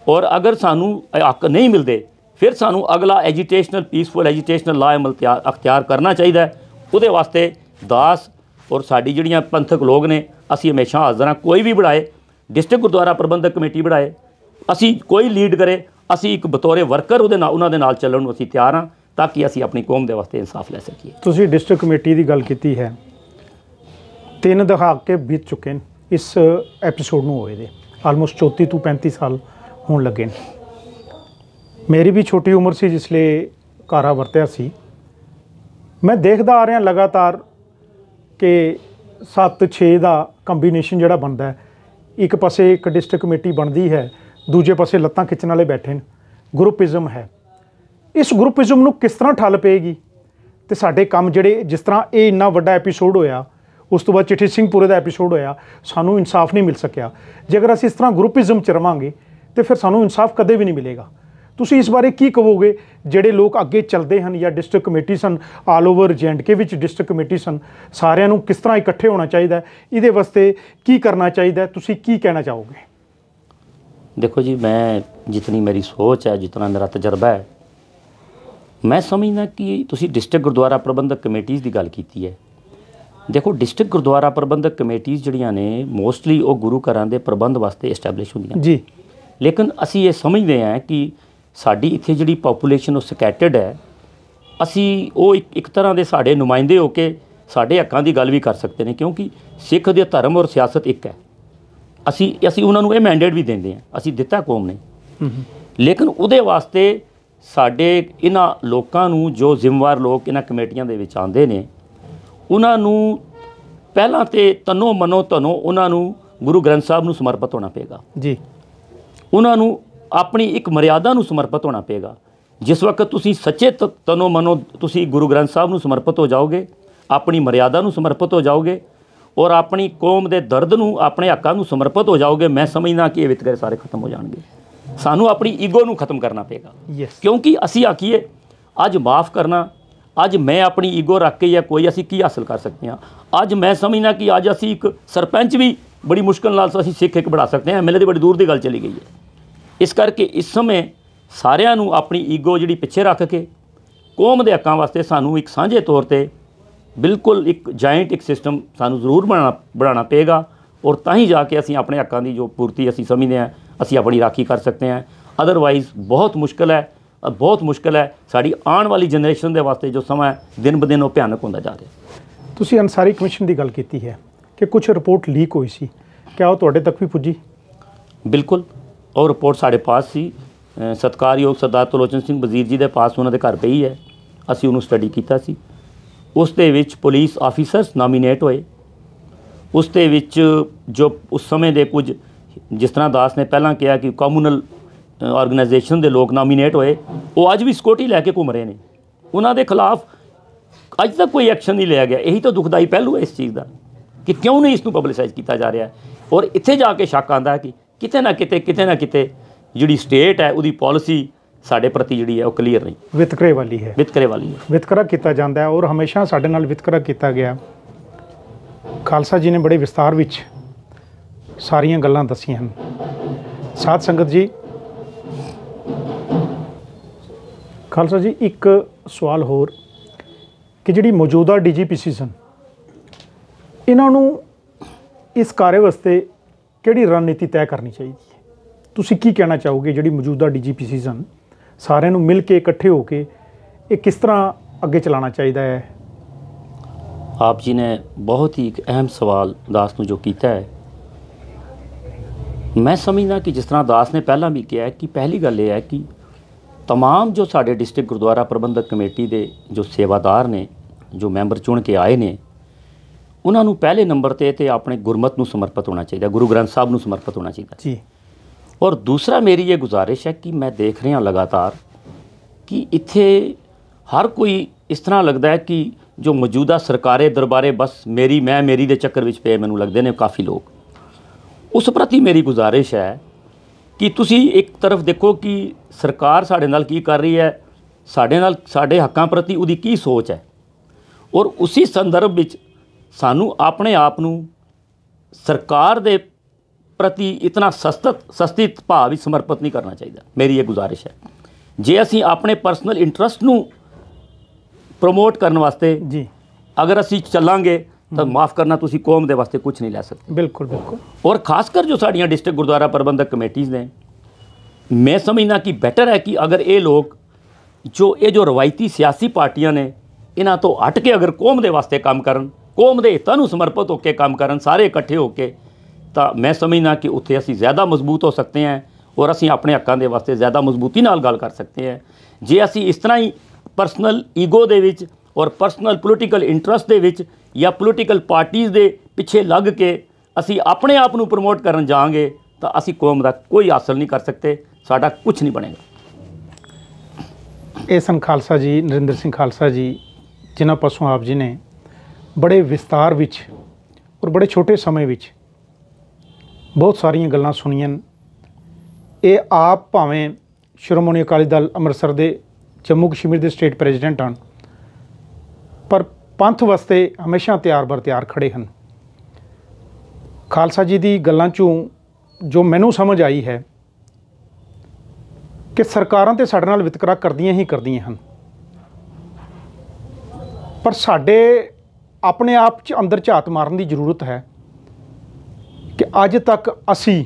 ਔਰ ਅਗਰ ਸਾਨੂੰ ਹੱਕ ਨਹੀਂ ਮਿਲਦੇ, ਫਿਰ ਸਾਨੂੰ ਅਗਲਾ ਐਜੀਟੇਸ਼ਨਲ, ਪੀਸਫੁਲ ਐਜੀਟੇਸ਼ਨਲ ਲਾ ਅਮਲ ਅਖਤਿਆਰ ਕਰਨਾ ਚਾਹੀਦਾ ਹੈ। ਉਹਦੇ ਵਾਸਤੇ ਦਾਸ ਔਰ ਸਾਡੀ ਜਿਹੜੀਆਂ ਪੰਥਕ ਲੋਕ ਨੇ, ਅਸੀਂ ਹਮੇਸ਼ਾ ਹਾਜ਼ਰ ਹਾਂ। ਕੋਈ ਵੀ ਬਣਾਏ, ਡਿਸਟ੍ਰਿਕਟ ਗੁਰਦੁਆਰਾ ਪ੍ਰਬੰਧਕ ਕਮੇਟੀ ਬਣਾਏ, ਅਸੀਂ ਕੋਈ ਲੀਡ ਕਰੇ, ਅਸੀਂ ਇੱਕ ਬਤੌਰੇ ਵਰਕਰ ਉਹਨਾਂ ਦੇ ਨਾਲ ਚੱਲਣ ਨੂੰ ਅਸੀਂ ਤਿਆਰ ਹਾਂ, ਤਾਂ ਕਿ ਅਸੀਂ ਆਪਣੀ ਕੌਮ ਦੇ ਵਾਸਤੇ ਇਨਸਾਫ ਲੈ ਸਕੀਏ। ਤੁਸੀਂ ਡਿਸਟ੍ਰਿਕਟ ਕਮੇਟੀ ਦੀ ਗੱਲ ਕੀਤੀ ਹੈ, 3 ਦਹਾਕੇ ਬੀਤ ਚੁੱਕੇ ਨੇ ਇਸ ਐਪੀਸੋਡ ਨੂੰ ਹੋਏ ਦੇ, ਆਲਮੋਸਟ 34 ਤੋਂ 35 ਸਾਲ ਹੋਣ ਲੱਗੇ ਨੇ। ਮੇਰੀ ਵੀ ਛੋਟੀ ਉਮਰ ਸੀ ਜਿਸ ਲਈ ਕਾਰਾ ਵਰਤਿਆ ਸੀ। ਮੈਂ ਦੇਖਦਾ ਆ ਰਿਹਾ ਲਗਾਤਾਰ ਕਿ 7-6 ਦਾ ਕੰਬੀਨੇਸ਼ਨ ਜਿਹੜਾ ਬਣਦਾ ਹੈ, ਇੱਕ ਪਾਸੇ ਇੱਕ ਡਿਸਟ੍ਰਿਕਟ ਕਮੇਟੀ ਬਣਦੀ ਹੈ, ਦੂਜੇ ਪਾਸੇ ਲੱਤਾਂ ਖਿੱਚਣ ਵਾਲੇ ਬੈਠੇ ਨੇ, ਗਰੁੱਪਿਜ਼ਮ ਹੈ। ਇਸ ਗਰੁੱਪਿਜ਼ਮ ਨੂੰ ਕਿਸ ਤਰ੍ਹਾਂ ਠੱਲ ਪਏਗੀ? ਤੇ ਸਾਡੇ ਕੰਮ ਜਿਹੜੇ, ਜਿਸ ਤਰ੍ਹਾਂ ਇਹ ਇੰਨਾ ਵੱਡਾ ਐਪੀਸੋਡ ਹੋਇਆ, ਉਸ ਤੋਂ ਬਾਅਦ ਚਿੱਠੀ ਸਿੰਘਪੁਰੇ ਦਾ ਐਪੀਸੋਡ ਹੋਇਆ, ਸਾਨੂੰ ਇਨਸਾਫ ਨਹੀਂ ਮਿਲ ਸਕਿਆ। ਜੇਕਰ ਅਸੀਂ ਇਸ ਤਰ੍ਹਾਂ ਗਰੁੱਪਿਜ਼ਮ 'ਚ ਰਵਾਂਗੇ ਤਾਂ ਫਿਰ ਸਾਨੂੰ ਇਨਸਾਫ ਕਦੇ ਵੀ ਨਹੀਂ ਮਿਲੇਗਾ। ਤੁਸੀਂ ਇਸ ਬਾਰੇ ਕੀ ਕਹੋਗੇ? ਜਿਹੜੇ ਲੋਕ ਅੱਗੇ ਚੱਲਦੇ ਹਨ ਜਾਂ ਡਿਸਟ੍ਰਿਕਟ ਕਮੇਟੀ ਸਨ, ਆਲ ਓਵਰ J&K ਵਿੱਚ ਡਿਸਟ੍ਰਿਕਟ ਕਮੇਟੀ ਸਨ, ਸਾਰਿਆਂ ਨੂੰ ਕਿਸ ਤਰ੍ਹਾਂ ਇਕੱਠੇ ਹੋਣਾ ਚਾਹੀਦਾ? ਇਹਦੇ ਵਾਸਤੇ ਕੀ ਕਰਨਾ ਚਾਹੀਦਾ? ਤੁਸੀਂ ਕੀ ਕਹਿਣਾ ਚਾਹੋਗੇ? ਦੇਖੋ ਜੀ, ਮੈਂ ਜਿਤਨੀ ਮੇਰੀ ਸੋਚ ਹੈ, ਜਿਤਨਾ ਮੇਰਾ ਤਜਰਬਾ ਹੈ, ਮੈਂ ਸਮਝਦਾ ਕਿ ਤੁਸੀਂ ਡਿਸਟ੍ਰਿਕਟ ਗੁਰਦੁਆਰਾ ਪ੍ਰਬੰਧਕ ਕਮੇਟੀਜ਼ ਦੀ ਗੱਲ ਕੀਤੀ ਹੈ। ਦੇਖੋ, ਡਿਸਟ੍ਰਿਕਟ ਗੁਰਦੁਆਰਾ ਪ੍ਰਬੰਧਕ ਕਮੇਟੀਜ਼ ਜਿਹੜੀਆਂ ਨੇ, ਮੋਸਟਲੀ ਉਹ ਗੁਰੂ ਘਰਾਂ ਦੇ ਪ੍ਰਬੰਧ ਵਾਸਤੇ ਐਸਟੈਬਲਿਸ਼ ਹੁੰਦੀਆਂ ਜੀ। ਲੇਕਿਨ ਅਸੀਂ ਇਹ ਸਮਝਦੇ ਹਾਂ ਕਿ ਸਾਡੀ ਇੱਥੇ ਜਿਹੜੀ ਪਾਪੂਲੇਸ਼ਨ ਉਹ ਸਕੈਟਰਡ ਹੈ, ਅਸੀਂ ਉਹ ਇੱਕ ਤਰ੍ਹਾਂ ਦੇ ਸਾਡੇ ਨੁਮਾਇੰਦੇ ਹੋ ਕੇ ਸਾਡੇ ਹੱਕਾਂ ਦੀ ਗੱਲ ਵੀ ਕਰ ਸਕਦੇ ਨੇ, ਕਿਉਂਕਿ ਸਿੱਖ ਦੇ ਧਰਮ ਔਰ ਸਿਆਸਤ ਇੱਕ ਹੈ। ਅਸੀਂ ਉਹਨਾਂ ਨੂੰ ਇਹ ਮੈਂਡੇਟ ਵੀ ਦਿੰਦੇ ਹਾਂ, ਅਸੀਂ ਦਿੱਤਾ ਕੌਮ ਨੇ। ਲੇਕਿਨ ਉਹਦੇ ਵਾਸਤੇ ਸਾਡੇ ਇਹਨਾਂ ਲੋਕਾਂ ਨੂੰ, ਜੋ ਜ਼ਿੰਮੇਵਾਰ ਲੋਕ ਇਹਨਾਂ ਕਮੇਟੀਆਂ ਦੇ ਵਿੱਚ ਆਉਂਦੇ ਨੇ, ਉਹਨਾਂ ਨੂੰ ਪਹਿਲਾਂ ਤੇ ਤਨੋ ਮਨੋ ਧਨੋ ਉਹਨਾਂ ਨੂੰ ਗੁਰੂ ਗ੍ਰੰਥ ਸਾਹਿਬ ਨੂੰ ਸਮਰਪਿਤ ਹੋਣਾ ਪਏਗਾ ਜੀ। ਉਹਨਾਂ ਨੂੰ ਆਪਣੀ ਇੱਕ ਮਰਿਆਦਾ ਨੂੰ ਸਮਰਪਿਤ ਹੋਣਾ ਪਏਗਾ। ਜਿਸ ਵਕਤ ਤੁਸੀਂ ਸੱਚੇ ਤਨੋ ਮਨੋ ਤੁਸੀਂ ਗੁਰੂ ਗ੍ਰੰਥ ਸਾਹਿਬ ਨੂੰ ਸਮਰਪਿਤ ਹੋ ਜਾਓਗੇ, ਆਪਣੀ ਮਰਿਆਦਾ ਨੂੰ ਸਮਰਪਿਤ ਹੋ ਜਾਓਗੇ ਔਰ ਆਪਣੀ ਕੌਮ ਦੇ ਦਰਦ ਨੂੰ, ਆਪਣੇ ਹੱਕਾਂ ਨੂੰ ਸਮਰਪਿਤ ਹੋ ਜਾਓਗੇ, ਮੈਂ ਸਮਝਦਾ ਕਿ ਇਹ ਵਿਤਕਰੇ ਸਾਰੇ ਖਤਮ ਹੋ ਜਾਣਗੇ। ਸਾਨੂੰ ਆਪਣੀ ਈਗੋ ਨੂੰ ਖਤਮ ਕਰਨਾ ਪਏਗਾ। ਕਿਉਂਕਿ ਅਸੀਂ ਆਖੀਏ ਅੱਜ ਮਾफ़ ਕਰਨਾ, ਅੱਜ ਮੈਂ ਆਪਣੀ ਈਗੋ ਰੱਖ ਕੇ ਜਾਂ ਕੋਈ ਅਸੀਂ ਕੀ ਹਾਸਲ ਕਰ ਸਕਦੇ ਹਾਂ? ਅੱਜ ਮੈਂ ਸਮਝਦਾ ਕਿ ਅੱਜ ਅਸੀਂ ਇੱਕ ਸਰਪੰਚ ਵੀ ਬੜੀ ਮੁਸ਼ਕਿਲ ਨਾਲ ਅਸੀਂ ਸਿੱਖ ਇੱਕ ਬਣਾ ਸਕਦੇ ਹਾਂ। MLA ਦੀ ਬੜੀ ਦੂਰ ਦੀ ਗੱਲ ਚਲੀ ਗਈ ਹੈ। ਇਸ ਕਰਕੇ ਇਸ ਸਮੇਂ ਸਾਰਿਆਂ ਨੂੰ ਆਪਣੀ ਈਗੋ ਜਿਹੜੀ ਪਿੱਛੇ ਰੱਖ ਕੇ ਕੌਮ ਦੇ ਹੱਕਾਂ ਵਾਸਤੇ ਸਾਨੂੰ ਇੱਕ ਸਾਂਝੇ ਤੌਰ 'ਤੇ ਬਿਲਕੁਲ ਇੱਕ ਜਾਇੰਟ ਇੱਕ ਸਿਸਟਮ ਸਾਨੂੰ ਜ਼ਰੂਰ ਬਣਾਉਣਾ ਪਏਗਾ। ਔਰ ਤਾਂ ਹੀ ਜਾ ਕੇ ਅਸੀਂ ਆਪਣੇ ਹੱਕਾਂ ਦੀ ਜੋ ਪੂਰਤੀ ਅਸੀਂ ਸਮਝਦੇ ਹਾਂ, ਅਸੀਂ ਆਪਣੀ ਰਾਖੀ ਕਰ ਸਕਦੇ ਹਾਂ। ਅਦਰਵਾਈਜ਼ ਬਹੁਤ ਮੁਸ਼ਕਿਲ ਹੈ, ਬਹੁਤ ਮੁਸ਼ਕਿਲ ਹੈ। ਸਾਡੀ ਆਉਣ ਵਾਲੀ ਜਨਰੇਸ਼ਨ ਦੇ ਵਾਸਤੇ ਜੋ ਸਮਾਂ ਦਿਨ ਬ ਦਿਨ ਉਹ ਭਿਆਨਕ ਹੁੰਦਾ ਜਾ ਰਿਹਾ। ਤੁਸੀਂ ਅੰਸਾਰੀ ਕਮਿਸ਼ਨ ਦੀ ਗੱਲ ਕੀਤੀ ਹੈ ਕਿ ਕੁਝ ਰਿਪੋਰਟ ਲੀਕ ਹੋਈ ਸੀ, ਕਿਆ ਉਹ ਤੁਹਾਡੇ ਤੱਕ ਵੀ ਪੁੱਜੀ? ਬਿਲਕੁਲ, ਉਹ ਰਿਪੋਰਟ ਸਾਡੇ ਪਾਸ ਸੀ। ਸਤਿਕਾਰਯੋਗ ਸਰਦਾਰ ਤਲੋਚਨ ਸਿੰਘ ਵਜ਼ੀਰ ਜੀ ਦੇ ਪਾਸ ਉਹਨਾਂ ਦੇ ਘਰ ਪਈ ਹੈ। ਅਸੀਂ ਉਹਨੂੰ ਸਟੱਡੀ ਕੀਤਾ ਸੀ। ਉਸ ਦੇ ਵਿੱਚ ਪੁਲਿਸ ਆਫੀਸਰਸ ਨਾਮੀਨੇਟ ਹੋਏ। ਉਸ ਦੇ ਵਿੱਚ ਜੋ ਉਸ ਸਮੇਂ ਦੇ ਕੁਝ, ਜਿਸ ਤਰ੍ਹਾਂ ਦਾਸ ਨੇ ਪਹਿਲਾਂ ਕਿਹਾ ਕਿ ਕਮਿਊਨਲ ਆਰਗੇਨਾਈਜੇਸ਼ਨ ਦੇ ਲੋਕ ਨਾਮੀਨੇਟ ਹੋਏ, ਉਹ ਅੱਜ ਵੀ ਸਿਕਿਉਰਟੀ ਲੈ ਕੇ ਘੁੰਮ ਰਹੇ ਨੇ। ਉਹਨਾਂ ਦੇ ਖਿਲਾਫ ਅੱਜ ਤੱਕ ਕੋਈ ਐਕਸ਼ਨ ਨਹੀਂ ਲਿਆ ਗਿਆ। ਇਹੀ ਤਾਂ ਦੁਖਦਾਈ ਪਹਿਲੂ ਹੈ ਇਸ ਚੀਜ਼ ਦਾ ਕਿ ਕਿਉਂ ਨਹੀਂ ਇਸ ਨੂੰ ਪਬਲਿਸਾਈਜ਼ ਕੀਤਾ ਜਾ ਰਿਹਾ। ਔਰ ਇੱਥੇ ਜਾ ਕੇ ਸ਼ੱਕ ਆਉਂਦਾ ਕਿ ਕਿਤੇ ਨਾ ਕਿਤੇ ਜਿਹੜੀ ਸਟੇਟ ਹੈ ਉਹਦੀ ਪਾਲਿਸੀ ਸਾਡੇ ਪ੍ਰਤੀ ਜਿਹੜੀ ਹੈ ਉਹ ਕਲੀਅਰ ਨਹੀਂ, ਵਿਤਕਰੇ ਵਾਲੀ ਹੈ। ਵਿਤਕਰਾ ਕੀਤਾ ਜਾਂਦਾ ਹੈ ਔਰ ਹਮੇਸ਼ਾ ਸਾਡੇ ਨਾਲ ਵਿਤਕਰਾ ਕੀਤਾ ਗਿਆ। ਖਾਲਸਾ ਜੀ ਨੇ ਬੜੇ ਵਿਸਤਾਰ ਵਿੱਚ ਸਾਰੀਆਂ ਗੱਲਾਂ ਦੱਸੀਆਂ ਹਨ। ਸਾਧ ਸੰਗਤ ਜੀ, ਖਾਲਸਾ ਜੀ, ਇੱਕ ਸਵਾਲ ਹੋਰ ਕਿ ਜਿਹੜੀ ਮੌਜੂਦਾ DGPC ਸਨ, ਇਹਨਾਂ ਨੂੰ ਇਸ ਕਾਰਜ ਵਾਸਤੇ ਕਿਹੜੀ ਰਣਨੀਤੀ ਤੈਅ ਕਰਨੀ ਚਾਹੀਦੀ ਹੈ? ਤੁਸੀਂ ਕੀ ਕਹਿਣਾ ਚਾਹੋਗੇ ਜਿਹੜੀ ਮੌਜੂਦਾ ਡੀਜੀਪੀਸੀ ਸਨ, ਸਾਰਿਆਂ ਨੂੰ ਮਿਲ ਕੇ ਇਕੱਠੇ ਹੋ ਕੇ ਇਹ ਕਿਸ ਤਰ੍ਹਾਂ ਅੱਗੇ ਚਲਾਉਣਾ ਚਾਹੀਦਾ ਹੈ? ਆਪ ਜੀ ਨੇ ਬਹੁਤ ਹੀ ਇੱਕ ਅਹਿਮ ਸਵਾਲ ਦਾਸ ਨੂੰ ਜੋ ਕੀਤਾ ਹੈ। ਮੈਂ ਸਮਝਦਾ ਕਿ ਜਿਸ ਤਰ੍ਹਾਂ ਦਾਸ ਨੇ ਪਹਿਲਾਂ ਵੀ ਕਿਹਾ ਕਿ ਪਹਿਲੀ ਗੱਲ ਇਹ ਹੈ ਕਿ तमाम ਜੋ ਸਾਡੇ ਡਿਸਟ੍ਰਿਕਟ ਗੁਰਦੁਆਰਾ ਪ੍ਰਬੰਧਕ ਕਮੇਟੀ ਦੇ ਜੋ ਸੇਵਾਦਾਰ ਨੇ, ਜੋ ਮੈਂਬਰ ਚੁਣ ਕੇ ਆਏ ਨੇ, ਉਹਨਾਂ ਨੂੰ ਪਹਿਲੇ ਨੰਬਰ ਤੇ ਆਪਣੇ ਗੁਰਮਤ ਨੂੰ ਸਮਰਪਿਤ ਹੋਣਾ ਚਾਹੀਦਾ, ਗੁਰੂ ਗ੍ਰੰਥ ਸਾਹਿਬ ਨੂੰ ਸਮਰਪਿਤ ਹੋਣਾ ਚਾਹੀਦਾ ਜੀ। ਔਰ ਦੂਸਰਾ ਮੇਰੀ ਇਹ ਗੁਜ਼ਾਰਿਸ਼ ਹੈ ਕਿ ਮੈਂ ਦੇਖ ਰਿਹਾ ਲਗਾਤਾਰ ਕਿ ਇੱਥੇ ਹਰ ਕੋਈ ਇਸ ਤਰ੍ਹਾਂ ਲੱਗਦਾ ਹੈ ਕਿ ਜੋ ਮੌਜੂਦਾ ਸਰਕਾਰੇ ਦਰਬਾਰੇ ਬਸ ਮੇਰੀ ਦੇ ਚੱਕਰ ਵਿੱਚ ਪਏ ਮੈਨੂੰ ਲੱਗਦੇ ਨੇ ਕਾਫੀ ਲੋਕ। ਉਸ ਪ੍ਰਤੀ ਮੇਰੀ ਗੁਜ਼ਾਰਿਸ਼ ਹੈ ਕਿ ਤੁਸੀਂ ਇੱਕ ਤਰਫ ਦੇਖੋ ਕਿ ਸਰਕਾਰ ਸਾਡੇ ਨਾਲ ਕੀ ਕਰ ਰਹੀ ਹੈ, ਸਾਡੇ ਹੱਕਾਂ ਪ੍ਰਤੀ ਉਹਦੀ ਕੀ ਸੋਚ ਹੈ, ਔਰ ਉਸੇ ਸੰਦਰਭ ਵਿੱਚ ਸਾਨੂੰ ਆਪਣੇ ਆਪ ਨੂੰ ਸਰਕਾਰ ਦੇ ਪ੍ਰਤੀ ਇਤਨਾ ਸਸਤੀ ਭਾਵ ਵਿੱਚ ਸਮਰਪਿਤ ਨਹੀਂ ਕਰਨਾ ਚਾਹੀਦਾ। ਮੇਰੀ ਇਹ ਗੁਜ਼ਾਰਿਸ਼ ਹੈ। ਜੇ ਅਸੀਂ ਆਪਣੇ ਪਰਸਨਲ ਇੰਟਰਸਟ ਨੂੰ ਪ੍ਰਮੋਟ ਕਰਨ ਵਾਸਤੇ ਜੀ ਅਗਰ ਅਸੀਂ ਚੱਲਾਂਗੇ ਤਾਂ ਮਾਫ ਕਰਨਾ ਤੁਸੀਂ ਕੌਮ ਦੇ ਵਾਸਤੇ ਕੁਝ ਨਹੀਂ ਲੈ ਸਕਦੇ। ਬਿਲਕੁਲ ਬਿਲਕੁਲ। ਔਰ ਖਾਸ ਕਰ ਜੋ ਸਾਡੀਆਂ ਡਿਸਟ੍ਰਿਕਟ ਗੁਰਦੁਆਰਾ ਪ੍ਰਬੰਧਕ ਕਮੇਟੀਜ਼ ਨੇ, ਮੈਂ ਸਮਝਦਾ ਕਿ ਬੈਟਰ ਹੈ ਕਿ ਅਗਰ ਇਹ ਲੋਕ ਜੋ ਰਵਾਇਤੀ ਸਿਆਸੀ ਪਾਰਟੀਆਂ ਨੇ ਇਹਨਾਂ ਤੋਂ ਹਟ ਕੇ ਅਗਰ ਕੌਮ ਦੇ ਵਾਸਤੇ ਕੰਮ ਕਰਨ, ਕੌਮ ਦੇ ਹਿੱਤਾਂ ਨੂੰ ਸਮਰਪਿਤ ਹੋ ਕੇ ਕੰਮ ਕਰਨ, ਸਾਰੇ ਇਕੱਠੇ ਹੋ ਕੇ, ਤਾਂ ਮੈਂ ਸਮਝਦਾ ਕਿ ਉੱਥੇ ਅਸੀਂ ਜ਼ਿਆਦਾ ਮਜ਼ਬੂਤ ਹੋ ਸਕਦੇ ਹਾਂ ਔਰ ਅਸੀਂ ਆਪਣੇ ਹੱਕਾਂ ਦੇ ਵਾਸਤੇ ਜ਼ਿਆਦਾ ਮਜ਼ਬੂਤੀ ਨਾਲ ਗੱਲ ਕਰ ਸਕਦੇ ਹਾਂ। ਜੇ ਅਸੀਂ ਇਸ ਤਰ੍ਹਾਂ ਹੀ ਪਰਸਨਲ ਈਗੋ ਦੇ ਵਿੱਚ ਔਰ ਪਰਸਨਲ ਪੋਲੀਟੀਕਲ ਇੰਟਰਸਟ ਦੇ ਵਿੱਚ ਜਾਂ ਪੋਲੀਟੀਕਲ ਪਾਰਟੀਜ਼ ਦੇ ਪਿੱਛੇ ਲੱਗ ਕੇ ਅਸੀਂ ਆਪਣੇ ਆਪ ਨੂੰ ਪ੍ਰਮੋਟ ਕਰਨ ਜਾਵਾਂਗੇ ਤਾਂ ਅਸੀਂ ਕੌਮ ਦਾ ਕੋਈ ਹਾਸਲ ਨਹੀਂ ਕਰ ਸਕਦੇ, ਸਾਡਾ ਕੁਝ ਨਹੀਂ ਬਣੇਗਾ। ਇਹ ਸਨ ਖਾਲਸਾ ਜੀ, ਨਰਿੰਦਰ ਸਿੰਘ ਖਾਲਸਾ ਜੀ, ਜਿਨ੍ਹਾਂ ਪਾਸੋਂ ਆਪ ਜੀ ਨੇ ਬੜੇ ਵਿਸਤਾਰ ਵਿੱਚ ਔਰ ਬੜੇ ਛੋਟੇ ਸਮੇਂ ਵਿੱਚ ਬਹੁਤ ਸਾਰੀਆਂ ਗੱਲਾਂ ਸੁਣੀਆਂ। ਇਹ ਆਪ ਭਾਵੇਂ ਸ਼੍ਰੋਮਣੀ ਅਕਾਲੀ ਦਲ ਅੰਮ੍ਰਿਤਸਰ ਦੇ ਜੰਮੂ ਕਸ਼ਮੀਰ ਦੇ ਸਟੇਟ ਪ੍ਰੈਜ਼ੀਡੈਂਟ ਹਨ, ਪਰ ਪੰਥ ਵਾਸਤੇ ਹਮੇਸ਼ਾ ਤਿਆਰ ਬਰ ਤਿਆਰ ਖੜੇ ਹਨ। ਖਾਲਸਾ ਜੀ ਦੀ ਗੱਲਾਂ 'ਚੋਂ ਜੋ ਮੈਨੂੰ ਸਮਝ ਆਈ ਹੈ ਕਿ ਸਰਕਾਰਾਂ ਤੇ ਸਾਡੇ ਨਾਲ ਵਿਤਕਰਾ ਕਰਦੀਆਂ ਹੀ ਕਰਦੀਆਂ ਹਨ, ਪਰ ਸਾਡੇ ਆਪਣੇ ਆਪ 'ਚ ਅੰਦਰ ਝਾਤ ਮਾਰਨ ਦੀ ਜ਼ਰੂਰਤ ਹੈ ਕਿ ਅੱਜ ਤੱਕ ਅਸੀਂ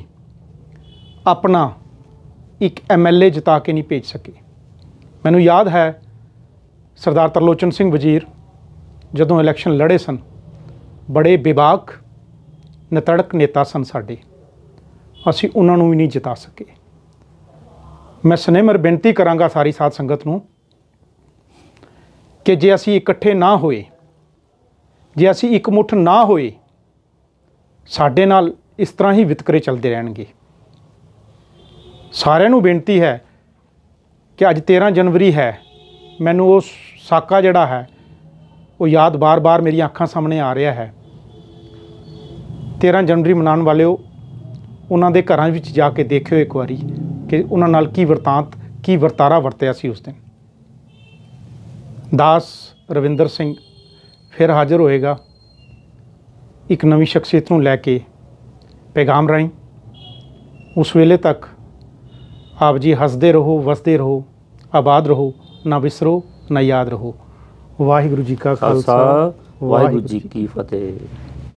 ਆਪਣਾ ਇੱਕ MLA ਜਿਤਾ ਕੇ ਨਹੀਂ ਭੇਜ ਸਕੇ। ਮੈਨੂੰ ਯਾਦ ਹੈ ਸਰਦਾਰ ਤਰਲੋਚਨ ਸਿੰਘ ਵਜ਼ੀਰ ਜਦੋਂ ਇਲੈਕਸ਼ਨ ਲੜੇ ਸਨ, ਬੜੇ ਬੇਬਾਕ ਨਤੜਕ ਨੇਤਾ ਸਨ ਸਾਡੇ, ਅਸੀਂ ਉਹਨਾਂ ਨੂੰ ਵੀ ਨਹੀਂ ਜਿਤਾ ਸਕੇ। ਮੈਂ ਸਨੇਮਰ ਬੇਨਤੀ ਕਰਾਂਗਾ ਸਾਰੀ ਸਾਧ ਸੰਗਤ ਨੂੰ ਕਿ ਜੇ ਅਸੀਂ ਇਕੱਠੇ ਨਾ ਹੋਏ, ਜੇ ਅਸੀਂ ਇਕਮੁੱਠ ਨਾ ਹੋਏ, ਸਾਡੇ ਨਾਲ ਇਸ ਤਰ੍ਹਾਂ ਹੀ ਵਿਤਕਰੇ ਚੱਲਦੇ ਰਹਿਣਗੇ। ਸਾਰਿਆਂ ਨੂੰ ਬੇਨਤੀ ਹੈ ਕਿ ਅੱਜ 13 ਜਨਵਰੀ ਹੈ, ਮੈਨੂੰ ਉਹ ਸਾਕਾ ਜਿਹੜਾ ਹੈ ਉਹ ਯਾਦ ਬਾਰ-ਬਾਰ ਮੇਰੀਆਂ ਅੱਖਾਂ ਸਾਹਮਣੇ ਆ ਰਿਹਾ ਹੈ। 13 ਜਨਵਰੀ ਮਨਾਉਣ ਵਾਲਿਓ, ਉਹਨਾਂ ਦੇ ਘਰਾਂ ਵਿੱਚ ਜਾ ਕੇ ਦੇਖਿਓ ਇੱਕ ਵਾਰੀ ਕਿ ਉਹਨਾਂ ਨਾਲ ਕੀ ਵਰਤਾਰਾ ਵਰਤਿਆ ਸੀ ਉਸ ਦਿਨ। ਦਾਸ ਰਵਿੰਦਰ ਸਿੰਘ ਫਿਰ ਹਾਜ਼ਰ ਹੋਏਗਾ ਇੱਕ ਨਵੀਂ ਸ਼ਖਸੀਅਤ ਨੂੰ ਲੈ ਕੇ ਪੈਗਾਮ ਰਾਹੀਂ। ਉਸ ਵੇਲੇ ਤੱਕ ਆਪ ਜੀ ਹੱਸਦੇ ਰਹੋ, ਵਸਦੇ ਰਹੋ, ਆਬਾਦ ਰਹੋ, ਨਾ ਵਿਸਰੋ ਨਾ ਯਾਦ ਰਹੋ। ਵਾਹਿਗੁਰੂ ਜੀ ਕਾ ਖਾਲਸਾ, ਵਾਹਿਗੁਰੂ ਜੀ ਕੀ ਫਤਿਹ।